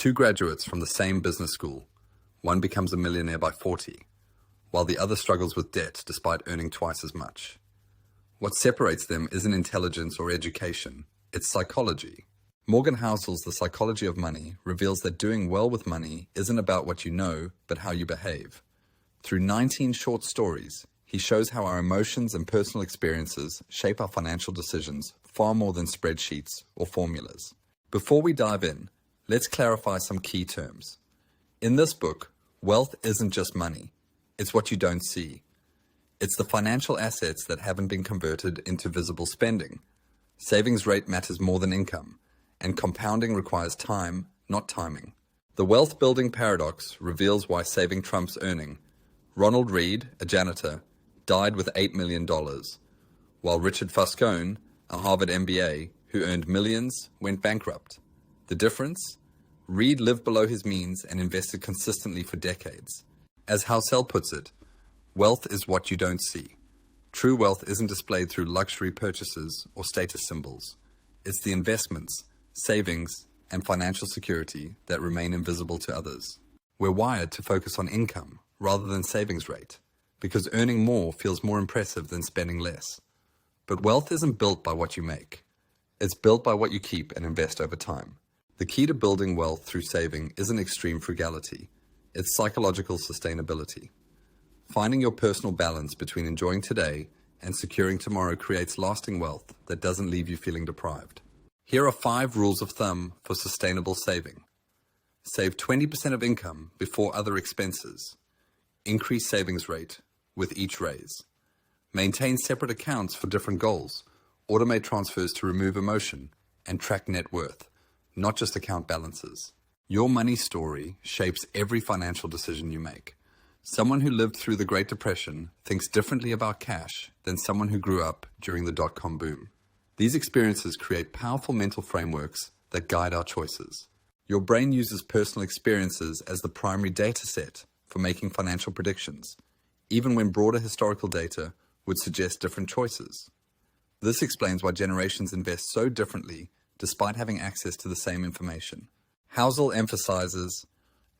Two graduates from the same business school. One becomes a millionaire by 40, while the other struggles with debt despite earning twice as much. What separates them isn't intelligence or education, it's psychology. Morgan Housel's The Psychology of Money reveals that doing well with money isn't about what you know, but how you behave. Through 19 short stories, he shows how our emotions and personal experiences shape our financial decisions far more than spreadsheets or formulas. Before we dive in, let's clarify some key terms. In this book, wealth isn't just money. It's what you don't see. It's the financial assets that haven't been converted into visible spending. Savings rate matters more than income, and compounding requires time, not timing. The wealth building paradox reveals why saving trumps earning. Ronald Reed, a janitor, died with $8 million, while Richard Fuscone, a Harvard MBA, who earned millions, went bankrupt. The difference? Reed lived below his means and invested consistently for decades. As Housel puts it, wealth is what you don't see. True wealth isn't displayed through luxury purchases or status symbols. It's the investments, savings, and financial security that remain invisible to others. We're wired to focus on income rather than savings rate, because earning more feels more impressive than spending less. But wealth isn't built by what you make. It's built by what you keep and invest over time. The key to building wealth through saving isn't extreme frugality. It's psychological sustainability. Finding your personal balance between enjoying today and securing tomorrow creates lasting wealth that doesn't leave you feeling deprived. Here are 5 rules of thumb for sustainable saving. Save 20% of income before other expenses. Increase savings rate with each raise. Maintain separate accounts for different goals. Automate transfers to remove emotion, and track net worth, not just account balances. Your money story shapes every financial decision you make. Someone who lived through the Great Depression thinks differently about cash than someone who grew up during the dot-com boom. These experiences create powerful mental frameworks that guide our choices. Your brain uses personal experiences as the primary data set for making financial predictions, even when broader historical data would suggest different choices. This explains why generations invest so differently despite having access to the same information. Housel emphasizes,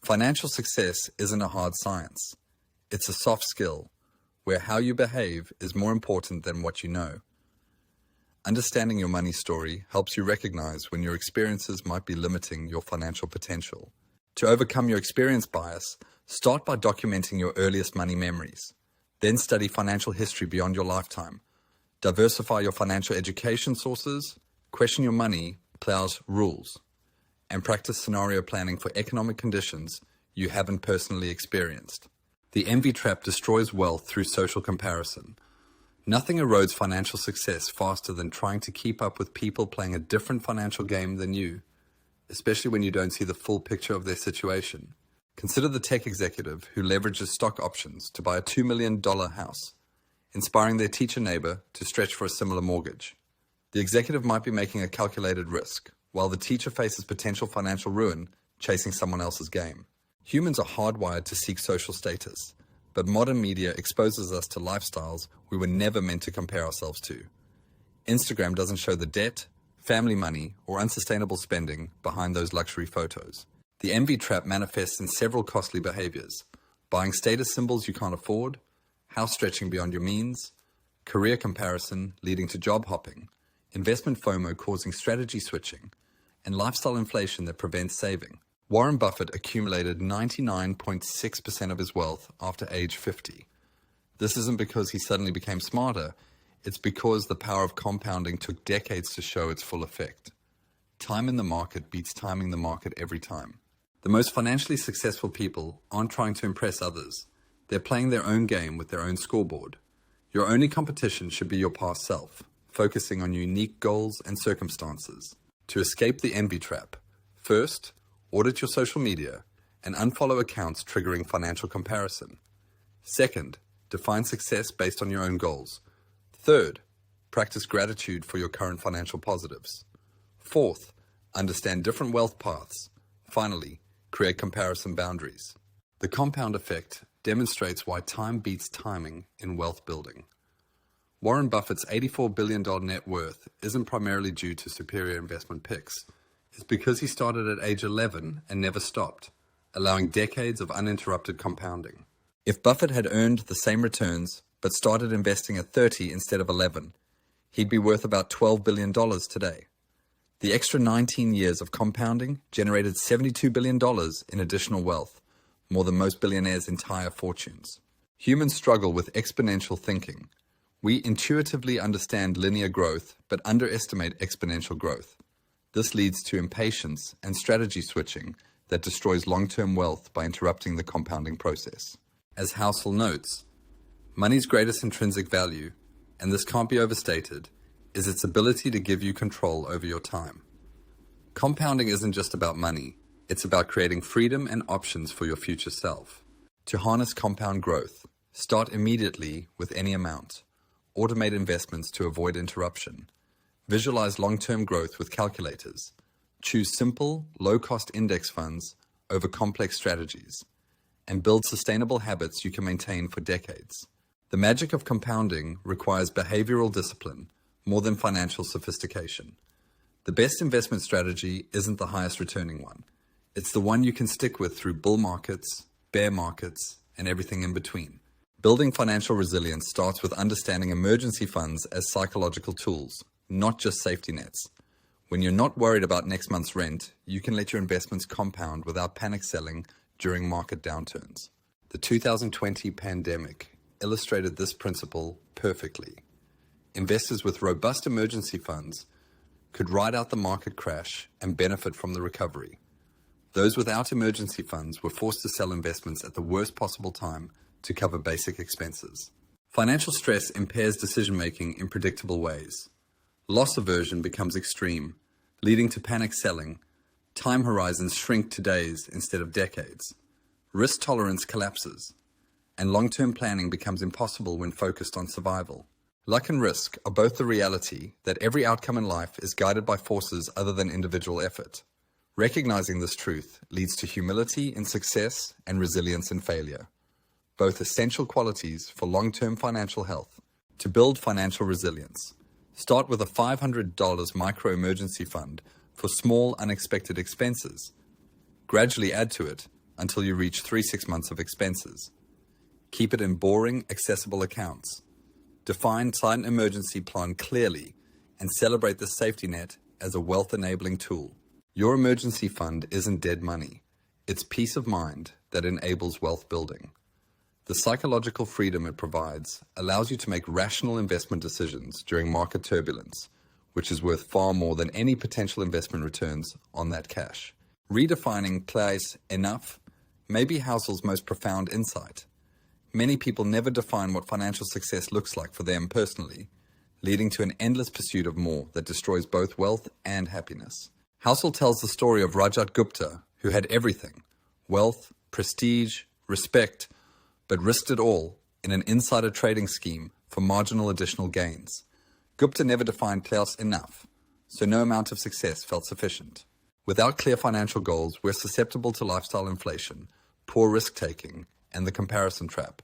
financial success isn't a hard science. It's a soft skill, where how you behave is more important than what you know. Understanding your money story helps you recognize when your experiences might be limiting your financial potential. To overcome your experience bias, start by documenting your earliest money memories. Then study financial history beyond your lifetime. Diversify your financial education sources, question your money plows rules, and practice scenario planning for economic conditions you haven't personally experienced. The envy trap destroys wealth through social comparison. Nothing erodes financial success faster than trying to keep up with people playing a different financial game than you, especially when you don't see the full picture of their situation. Consider the tech executive who leverages stock options to buy a $2 million house, inspiring their teacher neighbor to stretch for a similar mortgage. The executive might be making a calculated risk, while the teacher faces potential financial ruin chasing someone else's game. Humans are hardwired to seek social status, but modern media exposes us to lifestyles we were never meant to compare ourselves to. Instagram doesn't show the debt, family money, or unsustainable spending behind those luxury photos. The envy trap manifests in several costly behaviors: buying status symbols you can't afford, house stretching beyond your means, career comparison leading to job hopping, investment FOMO causing strategy switching, and lifestyle inflation that prevents saving. Warren Buffett accumulated 99.6% of his wealth after age 50. This isn't because he suddenly became smarter, it's because the power of compounding took decades to show its full effect. Time in the market beats timing the market every time. The most financially successful people aren't trying to impress others. They're playing their own game with their own scoreboard. Your only competition should be your past self, focusing on unique goals and circumstances. To escape the envy trap, first, audit your social media and unfollow accounts triggering financial comparison. Second, define success based on your own goals. Third, practice gratitude for your current financial positives. Fourth, understand different wealth paths. Finally, create comparison boundaries. The compound effect demonstrates why time beats timing in wealth building. Warren Buffett's $84 billion net worth isn't primarily due to superior investment picks. is because he started at age 11 and never stopped, allowing decades of uninterrupted compounding. If Buffett had earned the same returns but started investing at 30 instead of 11, he'd be worth about $12 billion today. The extra 19 years of compounding generated $72 billion in additional wealth, more than most billionaires' entire fortunes. Humans struggle with exponential thinking. We intuitively understand linear growth but underestimate exponential growth. This leads to impatience and strategy switching that destroys long-term wealth by interrupting the compounding process. As Housel notes, money's greatest intrinsic value, and this can't be overstated, is its ability to give you control over your time. Compounding isn't just about money, it's about creating freedom and options for your future self. To harness compound growth, start immediately with any amount. Automate investments to avoid interruption. Visualize long-term growth with calculators. Choose simple, low-cost index funds over complex strategies. And build sustainable habits you can maintain for decades. The magic of compounding requires behavioral discipline more than financial sophistication. The best investment strategy isn't the highest returning one. It's the one you can stick with through bull markets, bear markets, and everything in between. Building financial resilience starts with understanding emergency funds as psychological tools, not just safety nets. When you're not worried about next month's rent, you can let your investments compound without panic selling during market downturns. The 2020 pandemic illustrated this principle perfectly. Investors with robust emergency funds could ride out the market crash and benefit from the recovery. Those without emergency funds were forced to sell investments at the worst possible time to cover basic expenses. Financial stress impairs decision-making in predictable ways. Loss aversion becomes extreme, leading to panic selling. Time horizons shrink to days instead of decades. Risk tolerance collapses, and long-term planning becomes impossible when focused on survival. Luck and risk are both the reality that every outcome in life is guided by forces other than individual effort. Recognizing this truth leads to humility in success and resilience in failure, both essential qualities for long-term financial health. To build financial resilience, start with a $500 micro-emergency fund for small, unexpected expenses. Gradually add to it until you reach 3-6 months of expenses. Keep it in boring, accessible accounts. Define an emergency plan clearly and celebrate the safety net as a wealth-enabling tool. Your emergency fund isn't dead money. It's peace of mind that enables wealth building. The psychological freedom it provides allows you to make rational investment decisions during market turbulence, which is worth far more than any potential investment returns on that cash. Redefining place enough may be Housel's most profound insight. Many people never define what financial success looks like for them personally, leading to an endless pursuit of more that destroys both wealth and happiness. Housel tells the story of Rajat Gupta, who had everything: wealth, prestige, respect, but risked it all in an insider trading scheme for marginal additional gains. Gupta never defined class enough, so no amount of success felt sufficient. Without clear financial goals, we're susceptible to lifestyle inflation, poor risk-taking, and the comparison trap.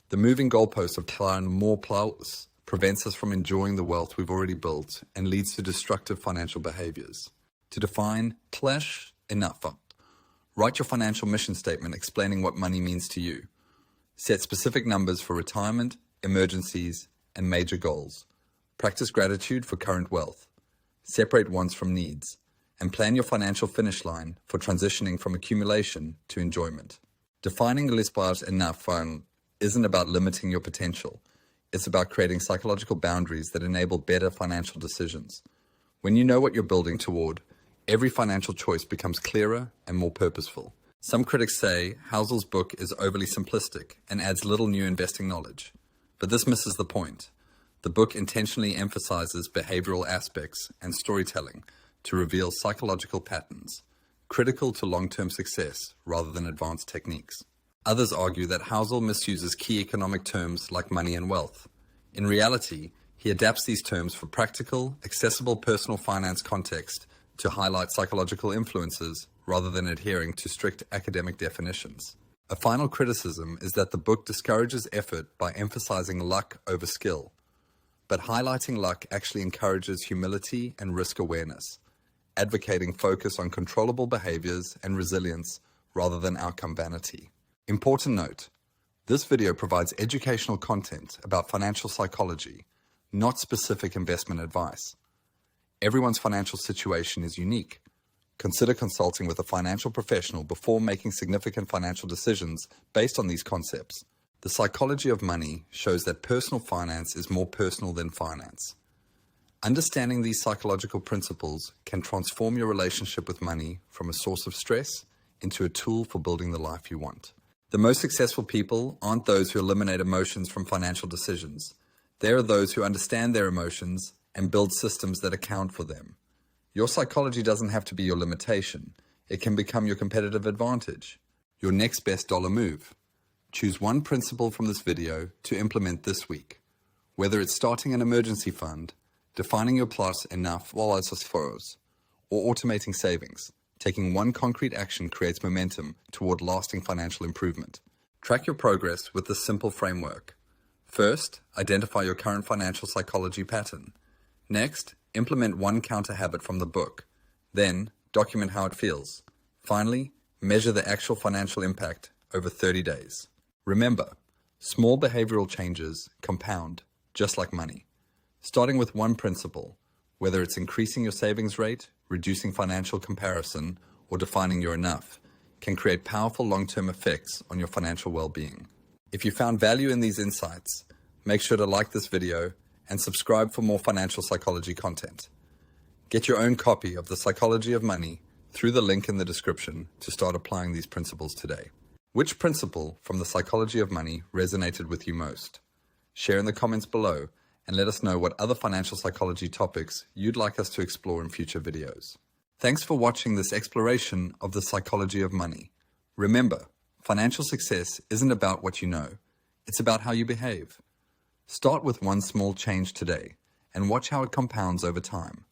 The moving goalpost of climb more plows prevents us from enjoying the wealth we've already built and leads to destructive financial behaviors. To define clash enough, write your financial mission statement explaining what money means to you. Set specific numbers for retirement, emergencies, and major goals. Practice gratitude for current wealth. Separate wants from needs. And plan your financial finish line for transitioning from accumulation to enjoyment. Defining l'espace enough fun isn't about limiting your potential. It's about creating psychological boundaries that enable better financial decisions. When you know what you're building toward, every financial choice becomes clearer and more purposeful. Some critics say Housel's book is overly simplistic and adds little new investing knowledge. But this misses the point. The book intentionally emphasizes behavioral aspects and storytelling to reveal psychological patterns, critical to long-term success rather than advanced techniques. Others argue that Housel misuses key economic terms like money and wealth. In reality, he adapts these terms for practical, accessible personal finance context to highlight psychological influences rather than adhering to strict academic definitions. A final criticism is that the book discourages effort by emphasizing luck over skill, but highlighting luck actually encourages humility and risk awareness. advocating focus on controllable behaviors and resilience rather than outcome vanity. Important note, this video provides educational content about financial psychology, not specific investment advice. Everyone's financial situation is unique. Consider consulting with a financial professional before making significant financial decisions based on these concepts. The psychology of money shows that personal finance is more personal than finance. Understanding these psychological principles can transform your relationship with money from a source of stress into a tool for building the life you want. The most successful people aren't those who eliminate emotions from financial decisions. They are those who understand their emotions and build systems that account for them. Your psychology doesn't have to be your limitation. It can become your competitive advantage. Your next best dollar move. Choose one principle from this video to implement this week. Whether it's starting an emergency fund, defining your plus enough while others froze, or automating savings, taking one concrete action creates momentum toward lasting financial improvement. Track your progress with this simple framework. First, identify your current financial psychology pattern. Next, implement one counter habit from the book. Then, document how it feels. Finally, measure the actual financial impact over 30 days. Remember, small behavioral changes compound, just like money. Starting with one principle, whether it's increasing your savings rate, reducing financial comparison, or defining your enough, can create powerful long-term effects on your financial well-being. If you found value in these insights, make sure to like this video and subscribe for more financial psychology content. Get your own copy of The Psychology of Money through the link in the description to start applying these principles today. Which principle from The Psychology of Money resonated with you most? Share in the comments below and let us know what other financial psychology topics you'd like us to explore in future videos. Thanks for watching this exploration of the psychology of money. Remember, financial success isn't about what you know, it's about how you behave. Start with one small change today and watch how it compounds over time.